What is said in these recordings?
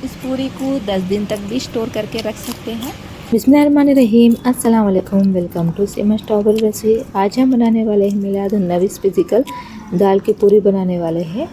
इस पूरी को 10 दिन तक भी स्टोर करके रख सकते हैं। बिस्मिल्लाहिर्रहमानिर्रहीम, अस्सलाम वालेकुम, वेलकम टू सीमा स्टॉबल रेसिपी। आज हम बनाने वाले हैं मिलाद नबी स्पेसिकल दाल की पूरी बनाने वाले हैं।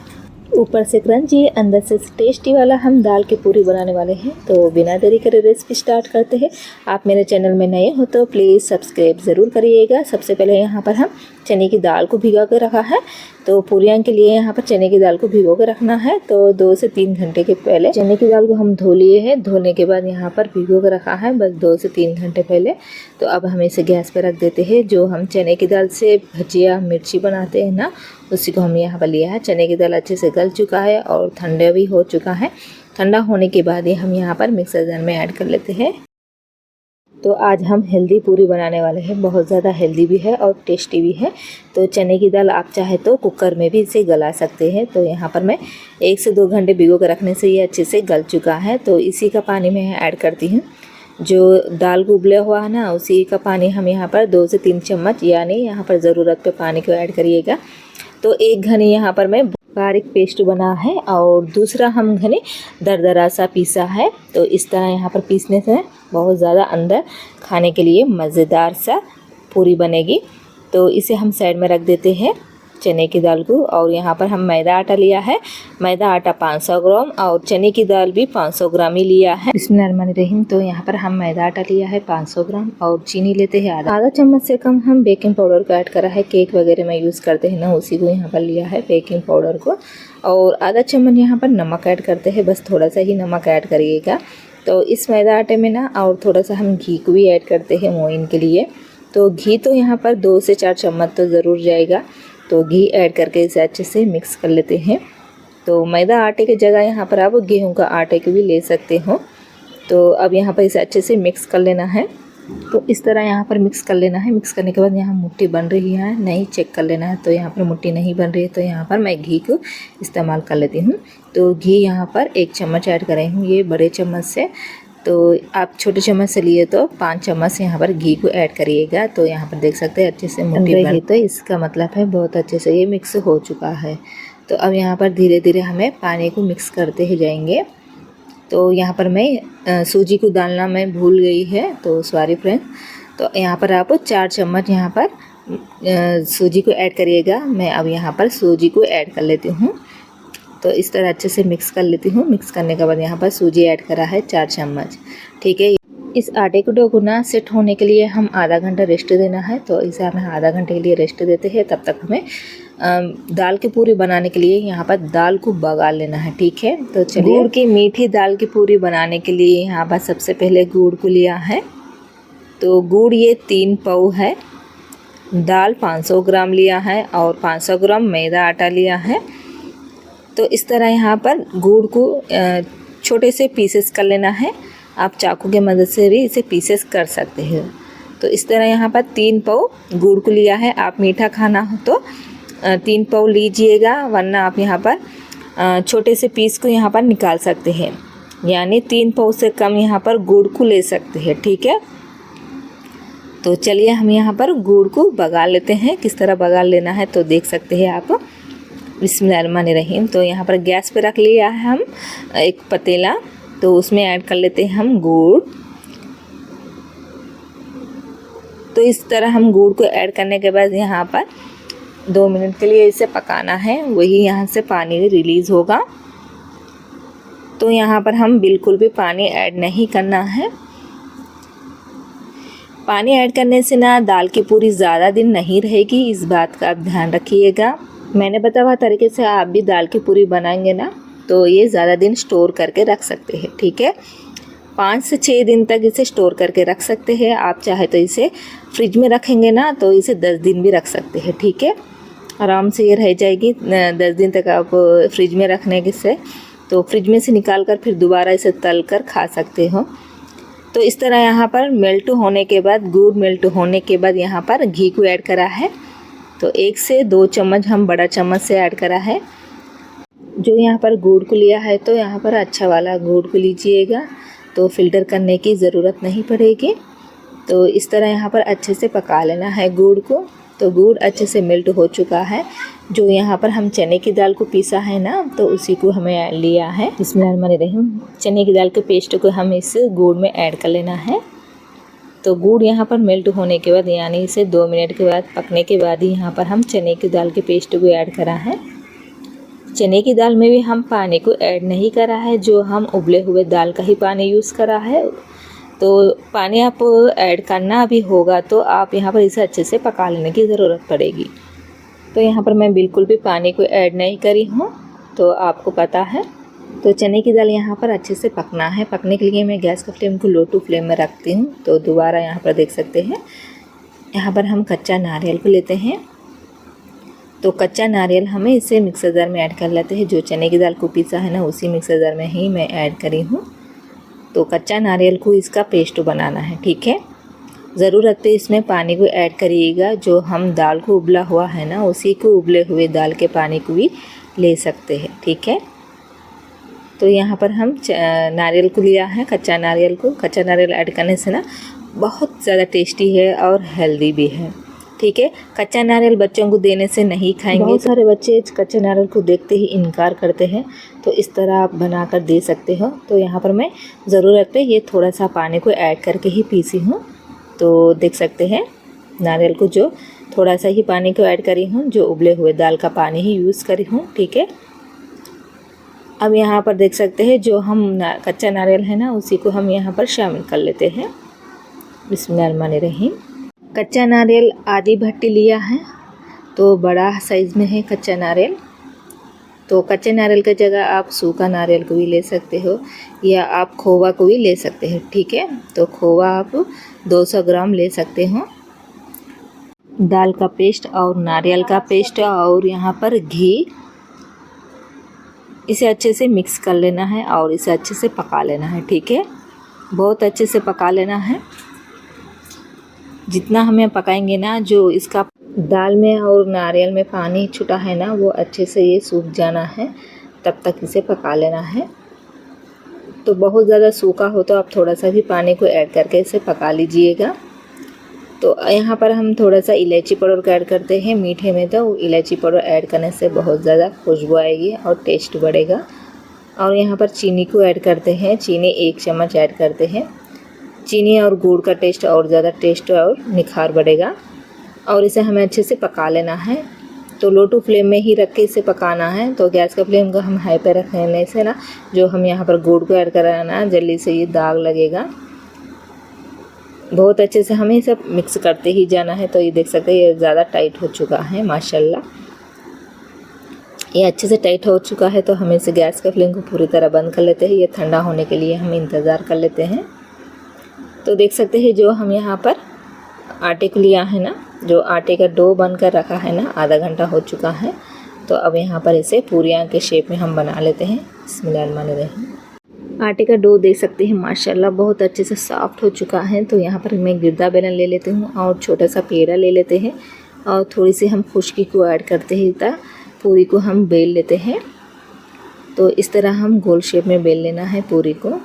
ऊपर से क्रंची अंदर से टेस्टी वाला हम दाल की पूरी बनाने वाले हैं। तो बिना देरी करे रेसिपी स्टार्ट करते हैं। आप मेरे चैनल में नए हो तो प्लीज़ सब्सक्राइब ज़रूर करिएगा। सबसे पहले यहाँ पर हम चने की दाल को भिगो के रखा है। तो पूरियाँ के लिए यहाँ पर चने की दाल को भिगो के रखना है। तो 2 से 3 घंटे के पहले चने की दाल को हम धो लिए हैं। धोने के बाद यहाँ पर भिगो के रखा है बस 2 से 3 घंटे पहले। तो अब हम इसे गैस पर रख देते हैं। जो हम चने की दाल से भजिया मिर्ची बनाते हैं ना, उसी को हम यहाँ पर लिया है। चने की दाल अच्छे से गल चुका है और ठंडा भी हो चुका है। ठंडा होने के बाद ये हम यहाँ पर मिक्सर जार में ऐड कर लेते हैं। तो आज हम हेल्दी पूरी बनाने वाले हैं। बहुत ज़्यादा हेल्दी भी है और टेस्टी भी है। तो चने की दाल आप चाहे तो कुकर में भी इसे गला सकते हैं। तो यहाँ पर मैं 1 से 2 घंटे भिगो कर रखने से ये अच्छे से गल चुका है। तो इसी का पानी मैं ऐड करती हूँ। जो दाल को उबला हुआ है ना, उसी का पानी हम यहाँ पर 2 से 3 चम्मच, यानी यहाँ पर ज़रूरत पे पानी को ऐड करिएगा। तो एक घनी यहाँ पर मैं बारीक पेस्ट बना है और दूसरा हम घनी दरदरा सा पीसा है। तो इस तरह यहाँ पर पीसने से बहुत ज़्यादा अंदर खाने के लिए मज़ेदार सा पूरी बनेगी। तो इसे हम साइड में रख देते हैं चने की दाल को। और यहाँ पर हम मैदा आटा लिया है। मैदा आटा 500 ग्राम और चने की दाल भी 500 ग्राम ही लिया है। बिस्मिल्लाहिर्रहमानिर्रहीम। तो यहाँ पर हम मैदा आटा लिया है 500 ग्राम और चीनी लेते हैं आधा चम्मच से कम हम बेकिंग पाउडर को ऐड करा है। केक वगैरह में यूज़ करते हैं ना, उसी को यहाँ पर लिया है बेकिंग पाउडर को। और आधा चम्मच यहाँ पर नमक ऐड करते हैं, बस थोड़ा सा ही नमक ऐड करिएगा। तो इस मैदा आटे में ना और थोड़ा सा हम घी को भी ऐड करते हैं मोइन के लिए। तो घी तो यहाँ पर 2 से 4 चम्मच तो ज़रूर जाएगा। तो घी ऐड करके इसे अच्छे से मिक्स कर लेते हैं। तो मैदा आटे की जगह यहाँ पर आप गेहूं का आटे को भी ले सकते हो। तो अब यहाँ पर इसे अच्छे से मिक्स कर लेना है। तो इस तरह यहाँ पर मिक्स कर लेना है। मिक्स करने के बाद यहाँ मुट्ठी बन रही है नहीं चेक कर लेना है। तो यहाँ पर मुट्ठी नहीं बन रही है तो यहाँ पर मैं घी को इस्तेमाल कर लेती हूँ। तो घी यहाँ पर 1 चम्मच ऐड कर रही हूँ, ये बड़े चम्मच से। तो आप छोटे चम्मच से लिए तो 5 चम्मच यहाँ पर घी को ऐड करिएगा। तो यहाँ पर देख सकते हैं अच्छे से मुट्ठी बन रही, तो इसका मतलब है बहुत अच्छे से ये मिक्स हो चुका है। तो अब यहाँ पर धीरे धीरे हमें पानी को मिक्स करते ही जाएंगे। तो यहाँ पर मैं सूजी को डालना मैं भूल गई है, तो सॉरी फ्रेंड। तो यहाँ पर आप 4 चम्मच यहाँ पर सूजी को ऐड करिएगा। मैं अब यहाँ पर सूजी को ऐड कर लेती हूँ। तो इस तरह अच्छे से मिक्स कर लेती हूँ। मिक्स करने के बाद यहाँ पर सूजी ऐड करा है 4 चम्मच, ठीक है। इस आटे को डो को ना सेट होने के लिए हम आधा घंटा रेस्ट देना है। तो इसे हमें आधा घंटे के लिए रेस्ट देते हैं। तब तक हमें दाल की पूरी बनाने के लिए यहाँ पर दाल को बगाल लेना है, ठीक है। तो चलिए, गुड़ की मीठी दाल की पूरी बनाने के लिए यहाँ पर सबसे पहले गुड़ को लिया है। तो गुड़ ये 3 पाव है। दाल 500 ग्राम लिया है और 500 ग्राम मैदा आटा लिया है। तो इस तरह यहाँ पर गुड़ को छोटे से पीसेस कर लेना है। आप चाकू के मदद से भी इसे पीसेस कर सकते हैं। तो इस तरह यहाँ पर 3 पाव गुड़ को लिया है। आप मीठा खाना हो तो 3 पाव लीजिएगा, वरना आप यहाँ पर छोटे से पीस को यहाँ पर निकाल सकते हैं। यानी 3 पाव से कम यहाँ पर गुड़ को ले सकते हैं, ठीक है। तो चलिए हम यहाँ पर गुड़ को बगाल लेते हैं। किस तरह बगाल लेना है तो देख सकते हैं आप। बिस्मिल्लाहिर्रहमानिर्रहीम। तो यहाँ पर गैस पे रख लिया है हम एक पतीला। तो उसमें ऐड कर लेते हैं हम गुड़। तो इस तरह हम गुड़ को ऐड करने के बाद यहाँ पर 2 मिनट के लिए इसे पकाना है, वही यहाँ से पानी रिलीज़ होगा। तो यहाँ पर हम बिल्कुल भी पानी ऐड नहीं करना है। पानी ऐड करने से ना दाल की पूरी ज़्यादा दिन नहीं रहेगी, इस बात का आप ध्यान रखिएगा। मैंने बताया हुआ तरीके से आप भी दाल की पूरी बनाएंगे ना, तो ये ज़्यादा दिन स्टोर करके रख सकते हैं, ठीक है। 5 से 6 दिन तक इसे स्टोर करके रख सकते हैं। आप चाहे तो इसे फ्रिज में रखेंगे ना, तो इसे 10 दिन भी रख सकते हैं, ठीक है। आराम से ये रह जाएगी 10 दिन तक। आप फ्रिज में रखने के से तो फ्रिज में से निकाल कर फिर दोबारा इसे तल कर खा सकते हो। तो इस तरह यहाँ पर मेल्ट होने के बाद, गुड़ मेल्ट होने के बाद यहाँ पर घी को ऐड करा है। तो 1 से 2 चम्मच हम बड़ा चम्मच से ऐड करा है। जो यहाँ पर गुड़ को लिया है तो यहाँ पर अच्छा वाला गुड़ को लीजिएगा, तो फ़िल्टर करने की ज़रूरत नहीं पड़ेगी। तो इस तरह यहाँ पर अच्छे से पका लेना है गुड़ को। तो गुड़ अच्छे से मेल्ट हो चुका है। जो यहाँ पर हम चने की दाल को पीसा है ना, तो उसी को हमें लिया है। बिस्मिल्लाहिर्रहमानिर्रहीम। चने की दाल के पेस्ट को हम इस गुड़ में ऐड कर लेना है। तो गुड़ यहाँ पर मेल्ट होने के बाद, यानी इसे 2 मिनट के बाद पकने के बाद ही यहाँ पर हम चने की दाल के पेस्ट को ऐड करा है। चने की दाल में भी हम पानी को ऐड नहीं करा है, जो हम उबले हुए दाल का ही पानी यूज़ करा है। तो पानी आप ऐड करना भी होगा तो आप यहाँ पर इसे अच्छे से पका लेने की ज़रूरत पड़ेगी। तो यहाँ पर मैं बिल्कुल भी पानी को ऐड नहीं करी हूँ, तो आपको पता है। तो चने की दाल यहाँ पर अच्छे से पकना है। पकने के लिए मैं गैस का फ्लेम को लो टू फ्लेम में रखती हूँ। तो दोबारा यहाँ पर देख सकते हैं, यहाँ पर हम कच्चा नारियल को लेते हैं। तो कच्चा नारियल हमें इसे मिक्सर जार में ऐड कर लेते हैं। जो चने की दाल को पीसा है ना, उसी मिक्सर जार में ही मैं ऐड करी हूँ। तो कच्चा नारियल को इसका पेस्ट बनाना है, ठीक है। ज़रूरत पे इसमें पानी को ऐड करिएगा। जो हम दाल को उबला हुआ है ना, उसी को उबले हुए दाल के पानी को भी ले सकते हैं, ठीक है। तो यहाँ पर हम नारियल को लिया है, कच्चा नारियल को। कच्चा नारियल ऐड करने से ना बहुत ज़्यादा टेस्टी है और हेल्दी भी है, ठीक है। कच्चा नारियल बच्चों को देने से नहीं खाएंगे। बहुत सारे बच्चे कच्चे नारियल को देखते ही इनकार करते हैं, तो इस तरह आप बनाकर दे सकते हो। तो यहाँ पर मैं ज़रूरत पे ये थोड़ा सा पानी को ऐड करके ही पीसी हूँ। तो देख सकते हैं, नारियल को जो थोड़ा सा ही पानी को ऐड करी हूँ, जो उबले हुए दाल का पानी ही यूज़ करी हूँ, ठीक है। अब यहाँ पर देख सकते हैं, जो हम कच्चा नारियल है ना, उसी को हम यहाँ पर शामिल कर लेते हैं। बिस्मिल्लाहिर्रहमानिर्रहीम। कच्चा नारियल आधी भट्टी लिया है, तो बड़ा साइज़ में है कच्चा नारियल। तो कच्चे नारियल की जगह आप सूखा नारियल को भी ले सकते हो, या आप खोवा को भी ले सकते हो, ठीक है। तो खोवा आप 200 ग्राम ले सकते हो। दाल का पेस्ट और नारियल का पेस्ट और यहाँ पर घी, इसे अच्छे से मिक्स कर लेना है और इसे अच्छे से पका लेना है, ठीक है। बहुत अच्छे से पका लेना है। जितना हमें पकाएंगे ना, जो इसका दाल में और नारियल में पानी छूटा है ना, वो अच्छे से ये सूख जाना है, तब तक इसे पका लेना है। तो बहुत ज़्यादा सूखा हो तो आप थोड़ा सा भी पानी को ऐड करके इसे पका लीजिएगा। तो यहाँ पर हम थोड़ा सा इलायची पाउडर का ऐड करते हैं। मीठे में तो इलायची पाउडर ऐड करने से बहुत ज़्यादा खुशबू आएगी और टेस्ट बढ़ेगा। और यहाँ पर चीनी को ऐड करते हैं। चीनी 1 चम्मच ऐड करते हैं। चीनी और गुड़ का टेस्ट और ज़्यादा टेस्ट और निखार बढ़ेगा। और इसे हमें अच्छे से पका लेना है। तो लो टू फ्लेम में ही रख के इसे पकाना है। तो गैस का फ्लेम को हम हाई पे रखने से ना, जो हम यहाँ पर गुड़ को ऐड कराना, जल्दी से ये दाग लगेगा। बहुत अच्छे से हमें सब मिक्स करते ही जाना है। तो ये देख सकते हैं, ये ज़्यादा टाइट हो चुका है माशाल्लाह। ये अच्छे से टाइट हो चुका है। तो हम इसे गैस का फ्लेम को पूरी तरह बंद कर लेते हैं। ये ठंडा होने के लिए हम इंतज़ार कर लेते हैं। तो देख सकते हैं, जो हम यहाँ पर आटे को लिया है ना, जो आटे का डो बनकर रखा है ना, आधा घंटा हो चुका है। तो अब यहाँ पर इसे पूरियाँ के शेप में हम बना लेते हैं। बिस्मिल्लाहिर्रहमानिर्रहीम। आटे का डो देख सकते हैं माशाल्लाह बहुत अच्छे से सॉफ्ट हो चुका है। तो यहाँ पर मैं गिरदा बेलन ले लेती हूँ और छोटा सा पेड़ा ले लेते हैं और थोड़ी सी हम खुश्की को ऐड करते हैं। तो पूरी को हम बेल लेते हैं। तो इस तरह हम गोल शेप में बेल लेना है पूरी को।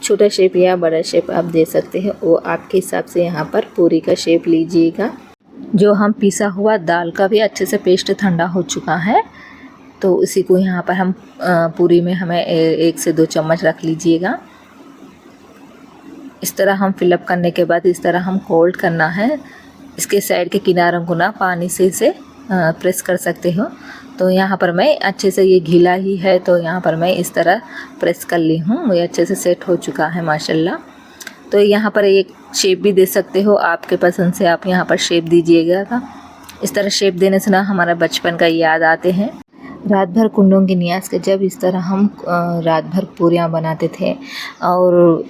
छोटा शेप या बड़ा शेप आप दे सकते हैं, वो आपके हिसाब से यहाँ पर पूरी का शेप लीजिएगा। जो हम पिसा हुआ दाल का भी अच्छे से पेस्ट ठंडा हो चुका है। तो इसी को यहाँ पर हम पूरी में हमें 1 से 2 चम्मच रख लीजिएगा। इस तरह हम फिलअप करने के बाद इस तरह हम फोल्ड करना है। इसके साइड के किनारों को ना पानी से इसे प्रेस कर सकते हो। तो यहाँ पर मैं अच्छे से, ये गीला ही है, तो यहाँ पर मैं इस तरह प्रेस कर ली हूँ। ये अच्छे से सेट हो चुका है माशाल्लाह। तो यहाँ पर एक शेप भी दे सकते हो, आपके पसंद से आप यहाँ पर शेप दीजिएगा। इस तरह शेप देने से ना हमारा बचपन का याद आते हैं। रात भर कुंडों की न्यास के जब इस तरह हम रात भर पूरियाँ बनाते थे, और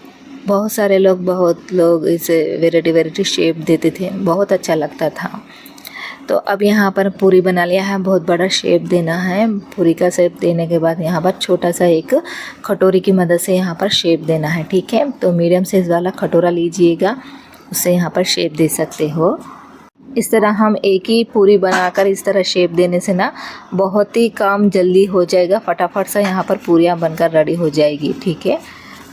बहुत लोग इसे वेराइटी शेप देते थे, बहुत अच्छा लगता था। तो अब यहाँ पर पूरी बना लिया है। बहुत बड़ा शेप देना है। पूरी का शेप देने के बाद यहाँ पर छोटा सा एक कटोरी की मदद से यहाँ पर शेप देना है, ठीक है। तो मीडियम साइज़ वाला कटोरा लीजिएगा, उससे यहाँ पर शेप दे सकते हो। इस तरह हम एक ही पूरी बनाकर इस तरह शेप देने से ना बहुत ही काम जल्दी हो जाएगा। फटाफट से यहाँ पर पूरियाँ बनकर रेडी हो जाएगी, ठीक है।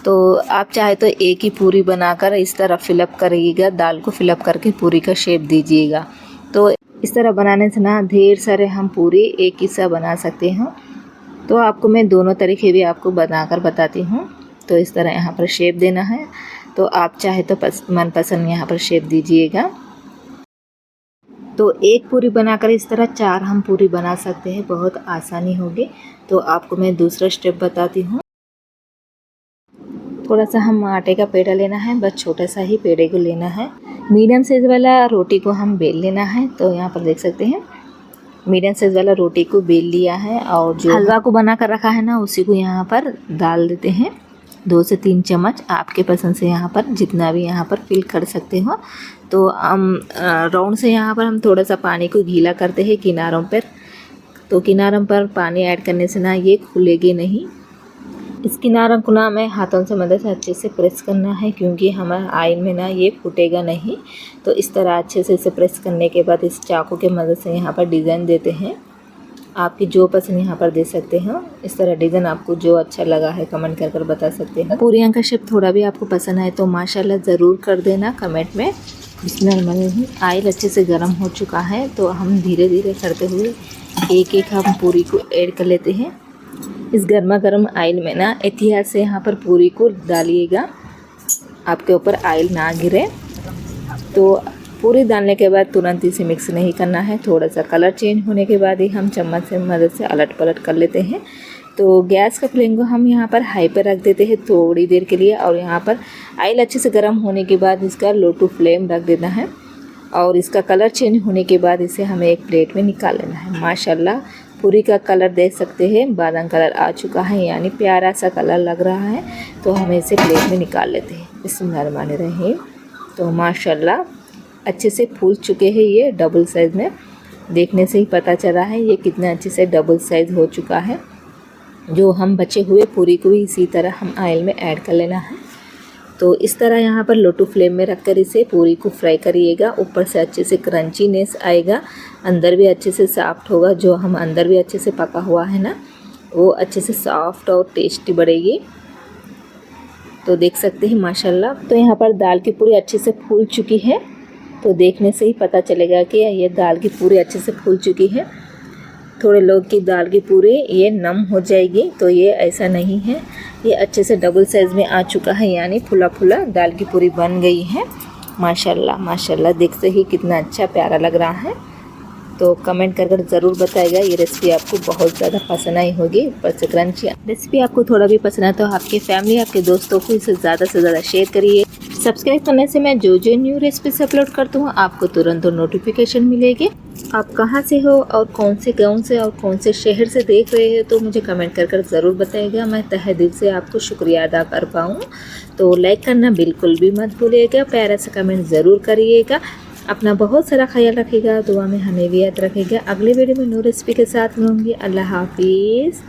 तो आप चाहे तो एक ही पूरी बनाकर इस तरह फिलअप करिएगा, दाल को फिलअप करके पूरी का शेप दीजिएगा। तो इस तरह बनाने से ना ढेर सारे हम पूरी एक ही सा बना सकते हैं। तो आपको मैं दोनों तरीके भी आपको बनाकर बताती हूँ। तो इस तरह यहाँ पर शेप देना है, तो आप चाहे तो मनपसंद यहाँ पर शेप दीजिएगा। तो एक पूरी बनाकर इस तरह 4 हम पूरी बना सकते हैं, बहुत आसानी होगी। तो आपको मैं दूसरा स्टेप बताती हूँ। थोड़ा सा हम आटे का पेड़ा लेना है, बस छोटा सा ही पेड़े को लेना है। मीडियम साइज़ वाला रोटी को हम बेल लेना है। तो यहाँ पर देख सकते हैं मीडियम साइज़ वाला रोटी को बेल लिया है, और जो हलवा को बना कर रखा है ना उसी को यहाँ पर डाल देते हैं। 2 से 3 चम्मच आपके पसंद से यहाँ पर जितना भी यहाँ पर फिल कर सकते हो। तो हम राउंड से यहाँ पर हम थोड़ा सा पानी को गीला करते हैं किनारों पर। तो किनारों पर पानी ऐड करने से ना ये खुलेगी नहीं। इस किनारों को ना हमें हाथों से मदद से अच्छे से प्रेस करना है, क्योंकि हमारे आयल में ना ये फूटेगा नहीं। तो इस तरह अच्छे से इसे प्रेस करने के बाद इस चाकू के मदद से यहाँ पर डिज़ाइन देते हैं। आपकी जो पसंद यहाँ पर दे सकते हैं। इस तरह डिज़ाइन आपको जो अच्छा लगा है कमेंट कर बता सकते हैं। पूरियों का शेप थोड़ा भी आपको पसंद आए तो माशाल्लाह ज़रूर कर देना कमेंट में। बिस्मिल्लाह। आयल अच्छे से गर्म हो चुका है, तो हम धीरे धीरे करते हुए एक एक हम पूरी को ऐड कर लेते हैं। इस गर्मा गर्म आयल में ना एहतियात से यहाँ पर पूरी को डालिएगा, आपके ऊपर आयल ना गिरे। तो पूरी डालने के बाद तुरंत इसे मिक्स नहीं करना है, थोड़ा सा कलर चेंज होने के बाद ही हम चम्मच से मदद से अलट पलट कर लेते हैं। तो गैस का फ्लेम को हम यहाँ पर हाई पर रख देते हैं थोड़ी देर के लिए, और यहाँ पर आयल अच्छे से गर्म होने के बाद इसका लो टू फ्लेम रख देना है, और इसका कलर चेंज होने के बाद इसे हमें एक प्लेट में निकाल लेना है। माशाल्लाह पूरी का कलर देख सकते हैं, बादाम कलर आ चुका है, यानी प्यारा सा कलर लग रहा है। तो हमें इसे प्लेट में निकाल लेते हैं। बिस्मिल्लाहिर्रहमानिर्रहीम। तो माशाल्लाह अच्छे से फूल चुके हैं ये डबल साइज़ में। देखने से ही पता चल रहा है ये कितना अच्छे से डबल साइज़ हो चुका है। जो हम बचे हुए पूरी को भी इसी तरह हम आयल में ऐड कर लेना है। तो इस तरह यहाँ पर लो टू फ्लेम में रखकर इसे पूरी को फ्राई करिएगा। ऊपर से अच्छे से क्रंचीनेस आएगा, अंदर भी अच्छे से सॉफ्ट होगा। जो हम अंदर भी अच्छे से पका हुआ है ना वो अच्छे से सॉफ्ट और टेस्टी बढ़ेगी। तो देख सकते हैं माशाल्लाह। तो यहाँ पर दाल की पूरी अच्छे से फूल चुकी है। तो देखने से ही पता चलेगा कि ये दाल की पूरी अच्छे से फूल चुकी है। थोड़े लोग की दाल की पूरी ये नम हो जाएगी, तो ये ऐसा नहीं है, ये अच्छे से डबल साइज़ में आ चुका है, यानी फुला फुला दाल की पूरी बन गई है। माशाल्लाह माशाल्लाह देखते ही कितना अच्छा प्यारा लग रहा है। तो कमेंट कर ज़रूर बताइएगा। ये रेसिपी आपको बहुत ज़्यादा पसंद आई होगी। ऊपर से क्रंची रेसिपी आपको थोड़ा भी पसंद आए तो आपके फैमिली आपके दोस्तों को इसे ज़्यादा से ज़्यादा शेयर करिए। सब्सक्राइब करने से मैं जो न्यू रेसिपीज अपलोड करती हूँ आपको तुरंत नोटिफिकेशन मिलेगी। आप कहाँ से हो और कौन से गाँव से और कौन से शहर से देख रहे हो तो मुझे कमेंट कर ज़रूर बताइएगा। मैं तहे दिल से आपको शुक्रिया अदा कर पाऊँ। तो लाइक करना बिल्कुल भी मत भूलिएगा, प्यारा सा कमेंट ज़रूर करिएगा। अपना बहुत सारा ख्याल रखिएगा, दुआ में हमें भी याद रखिएगा। अगले वीडियो में न्यू रेसिपी के साथ मिलूँगी। अल्लाह हाफिज़।